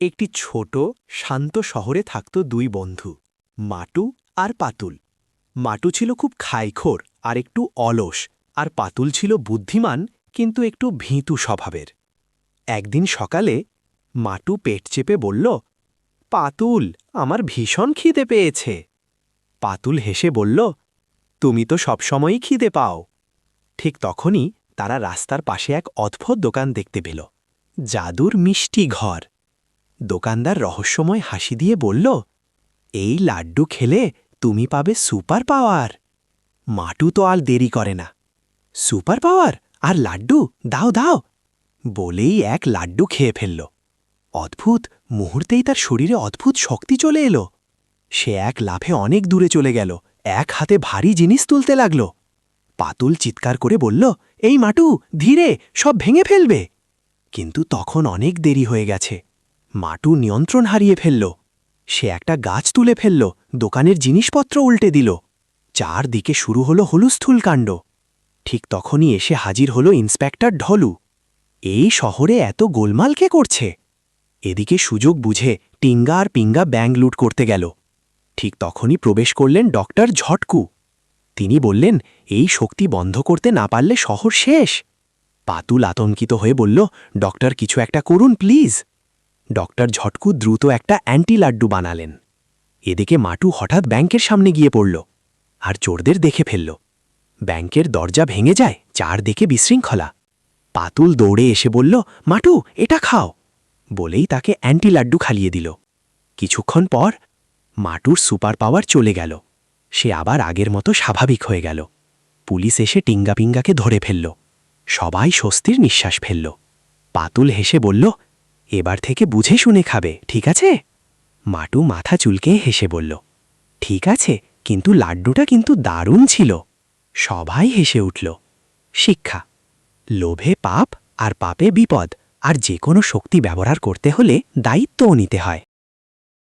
একটি ছোট শান্ত শহরে থাকত দুই বন্ধু, মাটু আর পাতুল। মাটু ছিল খুব খাইখোর আর একটু অলস, আর পাতুল ছিল বুদ্ধিমান কিন্তু একটু ভীতু স্বভাবের। একদিন সকালে মাটু পেট চেপে বলল, পাতুল, আমার ভীষণ খিদে পেয়েছে। পাতুল হেসে বলল, তুমি তো সবসময়ই খিদে পাও। ঠিক তখনই তারা রাস্তার পাশে এক অদ্ভুত দোকান দেখতে পেল, জাদুর মিষ্টি ঘর। দোকানদার রহস্যময় হাসি দিয়ে বলল, এই লাড্ডু খেলে তুমি পাবে সুপার পাওয়ার। মাটু তো আর দেরি করে না, সুপার পাওয়ার আর লাড্ডু, দাও দাও বলেই এক লাড্ডু খেয়ে ফেলল। অদ্ভুত মুহূর্তেই তার শরীরে অদ্ভুত শক্তি চলে এলো। সে এক লাফে অনেক দূরে চলে গেল, এক হাতে ভারী জিনিস তুলতে লাগল। পাতুল চিৎকার করে বলল, এই মাটু, ধীরে, সব ভেঙে ফেলবে। কিন্তু তখন অনেক দেরি হয়ে গেছে। মাটু নিয়ন্ত্রণ হারিয়ে ফেলল। সে একটা গাছ তুলে ফেলল, দোকানের জিনিসপত্র উল্টে দিল। চারদিকে শুরু হলো হুলস্থুল কাণ্ড। ঠিক তখনই এসে হাজির হলো ইন্সপেক্টর ঢলু। এই শহরে এত গোলমাল কে করছে? এদিকে সুযোগ বুঝে টিঙ্গা আর পিঙ্গা ব্যাংক লুট করতে গেল। ঠিক তখনই প্রবেশ করলেন ডক্টর ঝটকু। তিনি বললেন, এই শক্তি বন্ধ করতে না পারলে শহর শেষ। পাতুল আতঙ্কিত হয়ে বলল, ডক্টর, কিছু একটা করুন প্লিজ। ডক্টর ঝটকু দ্রুত একটা অ্যান্টি লাড্ডু বানালেন। এদিকে মাটু হঠাৎ ব্যাংকের সামনে গিয়ে পড়ল আর চোরদের দেখে ফেলল। ব্যাংকের দরজা ভেঙে যায়, চারদিকে বিশৃঙ্খলা। পাতুল দৌড়ে এসে বলল, মাটু, এটা খাও, বলেই তাকে অ্যান্টি লাড্ডু খালিয়ে দিল। কিছুক্ষণ পর মাটুর সুপার পাওয়ার চলে গেল। সে আবার আগের মতো স্বাভাবিক হয়ে গেল। পুলিশ এসে টিঙ্গাপিঙ্গাকে ধরে ফেলল। সবাই স্বস্তির নিঃশ্বাস ফেলল। পাতুল হেসে বলল, এবার থেকে বুঝে শুনে খাবে, ঠিক আছে? মাটু মাথা চুলকে হেসে বলল, ঠিক আছে, কিন্তু লাড্ডুটা কিন্তু দারুণ ছিল। সবাই হেসে উঠল। শিক্ষা: লোভে পাপ আর পাপে বিপদ, আর যে কোনো শক্তি ব্যবহার করতে হলে দায়িত্বও নিতে হয়।